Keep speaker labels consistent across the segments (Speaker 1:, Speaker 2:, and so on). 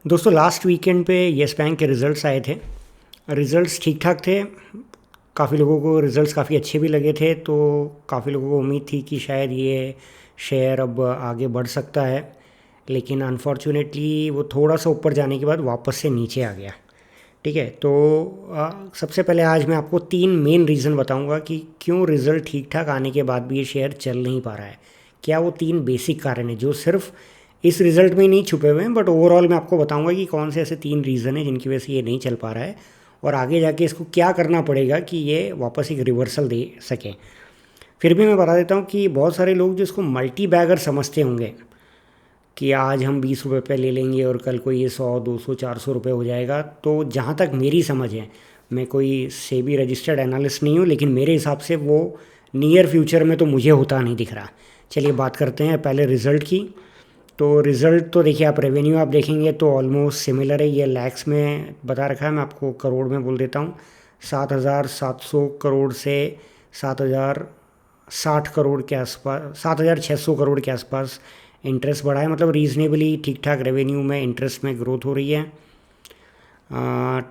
Speaker 1: दोस्तों last weekend पे yes bank के रिज़ल्ट्स आए थे। रिज़ल्ट्स ठीक ठाक थे। काफ़ी लोगों को रिज़ल्ट्स काफ़ी अच्छे भी लगे थे, तो काफ़ी लोगों को उम्मीद थी कि शायद ये शेयर अब आगे बढ़ सकता है। लेकिन अनफॉर्चुनेटली वो थोड़ा सा ऊपर जाने के बाद वापस से नीचे आ गया। ठीक है, तो सबसे पहले आज मैं आपको 3 मेन रीज़न बताऊंगा कि क्यों रिज़ल्ट ठीक ठाक आने के बाद भी ये शेयर चल नहीं पा रहा है। क्या वो 3 बेसिक कारण हैं जो सिर्फ इस रिज़ल्ट में ही नहीं छुपे हुए हैं, बट ओवरऑल मैं आपको बताऊंगा कि कौन से ऐसे 3 रीज़न हैं जिनकी वजह से ये नहीं चल पा रहा है और आगे जाके इसको क्या करना पड़ेगा कि ये वापस एक रिवर्सल दे सकें। फिर भी मैं बता देता हूँ कि बहुत सारे लोग जो इसको मल्टी बैगर समझते होंगे कि आज हम 20 रुपये पे ले लेंगे और कल को ये 100 200 400 रुपये हो जाएगा। तो जहाँ तक मेरी समझ है, मैं कोई सेबी रजिस्टर्ड एनालिस्ट नहीं हूँ, लेकिन मेरे हिसाब से वो नियर फ्यूचर में तो मुझे होता नहीं दिख रहा। चलिए बात करते हैं पहले रिज़ल्ट की। तो रिज़ल्ट तो देखिए, आप रेवेन्यू आप देखेंगे तो ऑलमोस्ट सिमिलर है। ये लैक्स में बता रखा है, मैं आपको करोड़ में बोल देता हूँ। 7,700 करोड़ से 7,060 करोड़ के आसपास, 7,600 करोड़ के आसपास इंटरेस्ट बढ़ा है। मतलब रीजनेबली ठीक ठाक रेवेन्यू में, इंटरेस्ट में ग्रोथ हो रही है।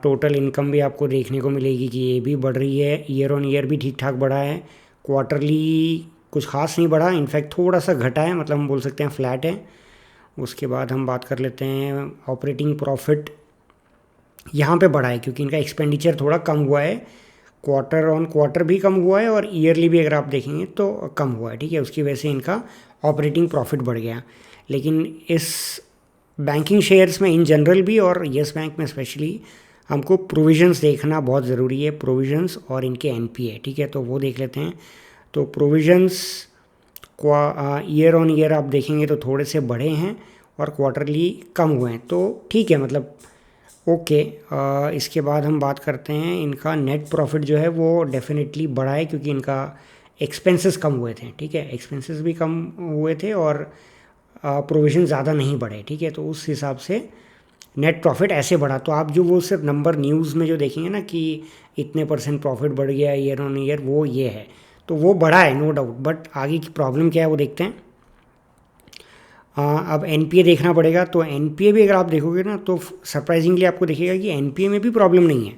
Speaker 1: टोटल इनकम भी आपको देखने को मिलेगी कि ये भी बढ़ रही है। ईयर ऑन ईयर भी ठीक ठाक बढ़ा है। क्वार्टरली कुछ खास नहीं बढ़ा, इनफैक्ट थोड़ा सा घटा है, मतलब हम बोल सकते हैं फ्लैट है। उसके बाद हम बात कर लेते हैं ऑपरेटिंग प्रॉफिट। यहाँ पे बढ़ा है क्योंकि इनका एक्सपेंडिचर थोड़ा कम हुआ है। क्वार्टर ऑन क्वार्टर भी कम हुआ है और ईयरली भी अगर आप देखेंगे तो कम हुआ है। ठीक है, उसकी वजह से इनका ऑपरेटिंग प्रॉफिट बढ़ गया। लेकिन इस बैंकिंग शेयर्स में इन जनरल भी और येस बैंक में स्पेशली हमको प्रोविजंस देखना बहुत ज़रूरी है। प्रोविजंस और इनके एनपीए, ठीक है, तो वो देख लेते हैं। तो प्रोविजंस ईयर ऑन ईयर आप देखेंगे तो थोड़े से बढ़े हैं और क्वार्टरली कम हुए हैं, तो ठीक है, मतलब ओके। इसके बाद हम बात करते हैं इनका नेट प्रॉफिट जो है वो डेफिनेटली बढ़ा है क्योंकि इनका एक्सपेंसेस कम हुए थे। ठीक है, एक्सपेंसेस भी कम हुए थे और प्रोविज़न ज़्यादा नहीं बढ़े। ठीक है, तो उस हिसाब से नेट प्रॉफिट ऐसे बढ़ा। तो आप जो वो सिर्फ नंबर न्यूज़ में जो देखेंगे ना कि इतने परसेंट प्रॉफिट बढ़ गया ईयर ऑन ईयर, वो ये है, तो वो बढ़ा है नो डाउट। बट आगे की प्रॉब्लम क्या है वो देखते हैं। अब एनपीए देखना पड़ेगा। तो एनपीए भी अगर आप देखोगे ना तो सरप्राइजिंगली आपको देखिएगा कि एनपीए में भी प्रॉब्लम नहीं है।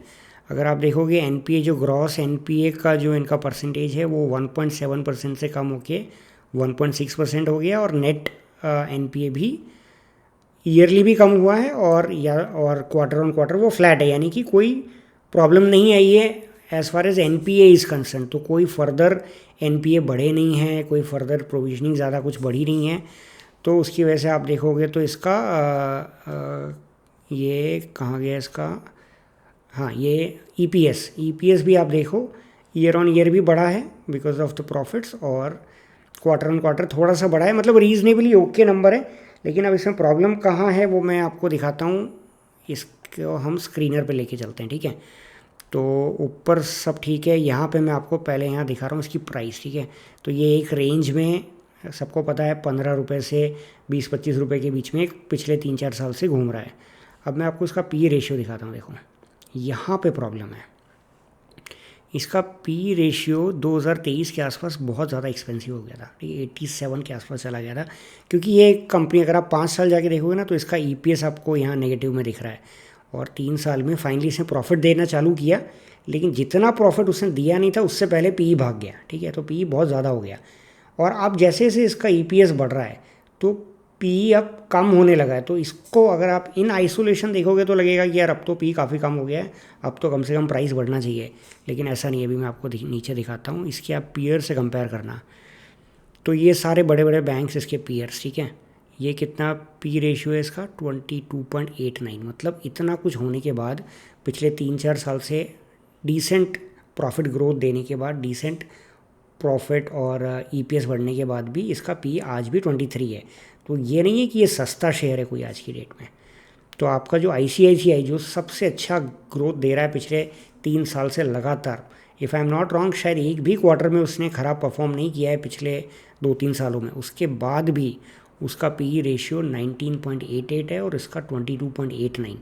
Speaker 1: अगर आप देखोगे एनपीए जो ग्रॉस एनपीए का जो इनका परसेंटेज है वो 1.7% से कम होके 1.6% हो गया और नेट एनपीए भी ईयरली भी कम हुआ है और क्वार्टर ऑन क्वार्टर वो फ्लैट है, यानी कि कोई प्रॉब्लम नहीं आई है as far as NPA is concern. तो कोई फर्दर एनपीए बढ़े नहीं है, कोई फर्दर प्रोविजनिंग ज़्यादा कुछ बढ़ी नहीं है। तो उसकी वजह से आप देखोगे तो इसका ये कहाँ गया इसका, हाँ ये ईपीएस भी आप देखो ईयर ऑन ईयर भी बढ़ा है बिकॉज ऑफ द प्रॉफिट्स और क्वार्टर ऑन क्वार्टर थोड़ा सा बढ़ा है। मतलब रीजनेबली ओके नंबर है। लेकिन अब इसमें प्रॉब्लम कहाँ है वो मैं आपको दिखाता हूँ। इसको हम स्क्रीनर पे लेके चलते हैं। ठीक है, तो ऊपर सब ठीक है। यहाँ पे मैं आपको पहले यहाँ दिखा रहा हूँ इसकी प्राइस। ठीक है, तो ये एक रेंज में, सबको पता है 15 रुपये से 20-25 रुपये के बीच में पिछले 3-4 साल से घूम रहा है। अब मैं आपको इसका पी रेशियो दिखाता हूँ। देखो यहाँ पे प्रॉब्लम है। इसका पी रेशियो 2023 के आसपास बहुत ज़्यादा एक्सपेंसिव हो गया था। ठीक है, 87 के आसपास चला गया था क्योंकि ये कंपनी अगर आप 5 साल जाके देखोगे ना तो इसका ईपीएस आपको यहाँ नेगेटिव में दिख रहा है और 3 साल में फाइनली इसने प्रॉफिट देना चालू किया। लेकिन जितना प्रॉफिट उसने दिया नहीं था उससे पहले पी भाग गया। ठीक है, तो पी बहुत ज़्यादा हो गया और अब जैसे जैसे इसका ईपीएस बढ़ रहा है तो पी अब कम होने लगा है। तो इसको अगर आप इन आइसोलेशन देखोगे तो लगेगा कि यार अब तो पी काफ़ी कम हो गया है, अब तो कम से कम प्राइस बढ़ना चाहिए। लेकिन ऐसा नहीं है। अभी मैं आपको नीचे दिखाता हूँ, इसके आप पीयर से कंपेयर करना। तो ये सारे बड़े बड़े बैंक्स इसके पीयर्स, ठीक है, ये कितना पी रेशियो है इसका 22.89। मतलब इतना कुछ होने के बाद पिछले 3-4 साल से डिसेंट प्रॉफिट ग्रोथ देने के बाद, डिसेंट प्रॉफिट और ईपीएस बढ़ने के बाद भी इसका पी आज भी 23 है। तो ये नहीं है कि ये सस्ता शेयर है कोई आज की डेट में। तो आपका जो आईसीआईसीआई जो सबसे अच्छा ग्रोथ दे रहा है पिछले 3 साल से लगातार, if I am not wrong शायद एक भी क्वार्टर में उसने ख़राब परफॉर्म नहीं किया है पिछले 2-3 सालों में, उसके बाद भी उसका पी रेशियो 19.88 है और इसका 22.89।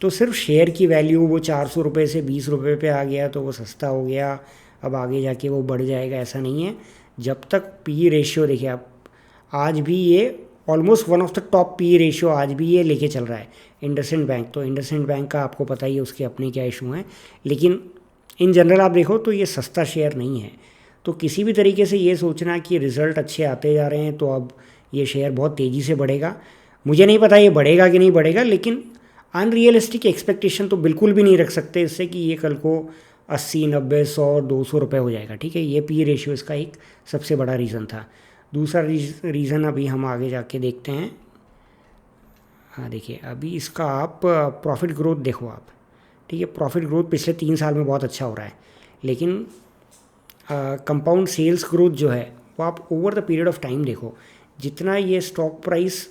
Speaker 1: तो सिर्फ शेयर की वैल्यू वो 400 रुपये से 20 रुपये पे आ गया तो वो सस्ता हो गया, अब आगे जाके वो बढ़ जाएगा, ऐसा नहीं है। जब तक पी रेशियो देखिए आप, आज भी ये almost one of the top P ratio आज भी ये लेके चल रहा है इंडसइंड बैंक। तो इंडसइंड बैंक का आपको पता ही है उसके अपने क्या इशू हैं, लेकिन इन जनरल आप देखो तो ये सस्ता शेयर नहीं है। तो किसी भी तरीके से ये सोचना कि रिज़ल्ट अच्छे आते जा रहे हैं तो अब ये शेयर बहुत तेज़ी से बढ़ेगा, मुझे नहीं पता ये बढ़ेगा कि नहीं बढ़ेगा, लेकिन अनरियलिस्टिक एक्सपेक्टेशन तो बिल्कुल भी नहीं रख सकते इससे कि ये कल को 80, 90, 100, 200 रुपये हो जाएगा। ठीक है, ये पी रेशियो इसका एक सबसे बड़ा रीज़न था। दूसरा रीज़न अभी हम आगे जाके देखते हैं। हाँ देखिए, अभी इसका आप प्रॉफिट ग्रोथ देखो आप। ठीक है, प्रॉफिट ग्रोथ पिछले 3 साल में बहुत अच्छा हो रहा है, लेकिन कंपाउंड सेल्स ग्रोथ जो है वो आप over the period of time देखो। जितना ये स्टॉक प्राइस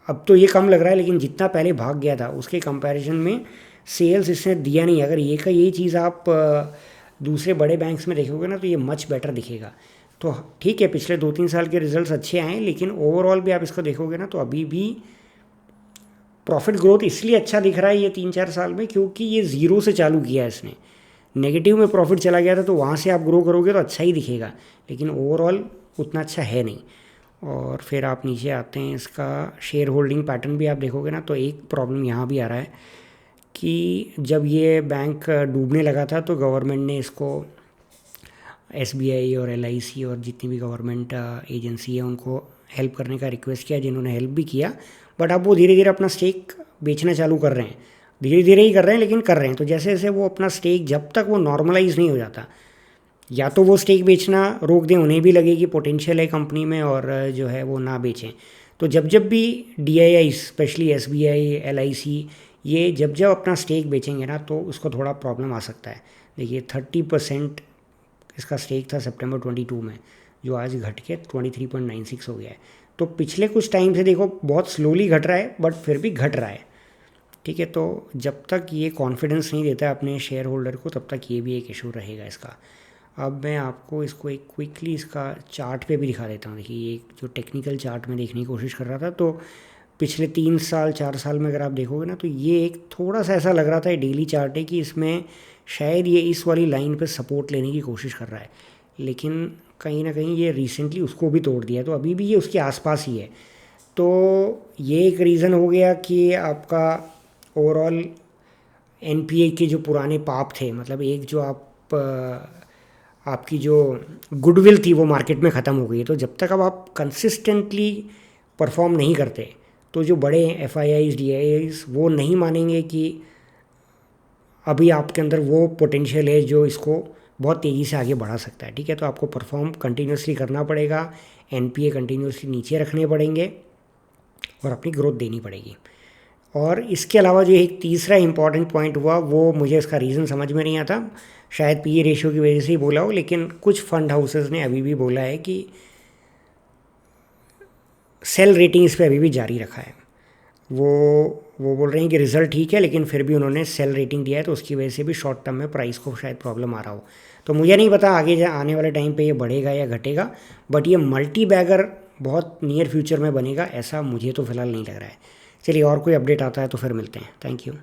Speaker 1: अब तो ये कम लग रहा है, लेकिन जितना पहले भाग गया था उसके कंपैरिजन में सेल्स इसने दिया नहीं। अगर ये का यही चीज़ आप दूसरे बड़े बैंक्स में देखोगे ना तो ये मच बेटर दिखेगा। तो ठीक है, पिछले 2-3 साल के रिजल्ट्स अच्छे आए, लेकिन ओवरऑल भी आप इसको देखोगे ना तो अभी भी प्रॉफिट ग्रोथ इसलिए अच्छा दिख रहा है ये 3-4 साल में क्योंकि ये ज़ीरो से चालू किया है इसने। नेगेटिव में प्रॉफिट चला गया था तो वहाँ से आप ग्रो करोगे तो अच्छा ही दिखेगा, लेकिन ओवरऑल उतना अच्छा है नहीं। और फिर आप नीचे आते हैं, इसका शेयर होल्डिंग पैटर्न भी आप देखोगे ना तो एक प्रॉब्लम यहाँ भी आ रहा है कि जब ये बैंक डूबने लगा था तो गवर्नमेंट ने इसको SBI और LIC और जितनी भी गवर्नमेंट एजेंसी है उनको हेल्प करने का रिक्वेस्ट किया, जिन्होंने हेल्प भी किया। बट अब वो धीरे धीरे अपना स्टेक बेचना चालू कर रहे हैं, धीरे धीरे ही कर रहे हैं लेकिन कर रहे हैं। तो जैसे जैसे वो अपना स्टेक जब तक वो नॉर्मलाइज नहीं हो जाता, या तो वो स्टेक बेचना रोक दें, उन्हें भी लगे कि पोटेंशियल है कंपनी में और जो है वो ना बेचें। तो जब जब भी DII स्पेशली SBI LIC ये जब जब अपना स्टेक बेचेंगे ना तो उसको थोड़ा प्रॉब्लम आ सकता है। देखिए 30% इसका स्टेक था सितंबर 22 में, जो आज घट के 23.96 हो गया है। तो पिछले कुछ टाइम से देखो बहुत स्लोली घट रहा है, बट फिर भी घट रहा है। ठीक है, तो जब तक ये कॉन्फिडेंस नहीं देता है अपने शेयर होल्डर को तब तक ये भी एक इशू रहेगा इसका। अब मैं आपको इसको एक क्विकली इसका चार्ट पे भी दिखा देता हूँ। देखिए ये जो टेक्निकल चार्ट में देखने की कोशिश कर रहा था, तो पिछले 3 साल 4 साल में अगर आप देखोगे ना तो ये एक थोड़ा सा ऐसा लग रहा था, डेली चार्ट है, कि इसमें शायद ये इस वाली लाइन पे सपोर्ट लेने की कोशिश कर रहा है, लेकिन कहीं ना कहीं ये रिसेंटली उसको भी तोड़ दिया, तो अभी भी ये उसके आसपास ही है। तो ये एक रीज़न हो गया कि आपका ओवरऑल NPA के जो पुराने पाप थे, मतलब एक जो आपकी जो गुडविल थी वो मार्केट में ख़त्म हो गई। तो जब तक अब आप कंसिस्टेंटली परफॉर्म नहीं करते तो जो बड़े FIIs DIIs वो नहीं मानेंगे कि अभी आपके अंदर वो पोटेंशियल है जो इसको बहुत तेज़ी से आगे बढ़ा सकता है। ठीक है, तो आपको परफॉर्म कंटिन्यूसली करना पड़ेगा, NPA कंटिन्यूसली नीचे रखने पड़ेंगे और अपनी ग्रोथ देनी पड़ेगी। और इसके अलावा जो एक तीसरा इंपॉर्टेंट पॉइंट हुआ वो मुझे इसका रीज़न समझ में नहीं आता, शायद PE रेशियो की वजह से ही बोला हो, लेकिन कुछ फंड हाउसेस ने अभी भी बोला है कि सेल रेटिंग इस पर अभी भी जारी रखा है। वो बोल रहे हैं कि रिज़ल्ट ठीक है, लेकिन फिर भी उन्होंने सेल रेटिंग दिया है, तो उसकी वजह से भी शॉर्ट टर्म में प्राइस को शायद प्रॉब्लम आ रहा हो। तो मुझे नहीं पता आगे आने वाले टाइम पे ये बढ़ेगा या घटेगा, बट ये मल्टी बैगर बहुत नियर फ्यूचर में बनेगा ऐसा मुझे तो फिलहाल नहीं लग रहा है। चलिए और कोई अपडेट आता है तो फिर मिलते हैं। Thank you.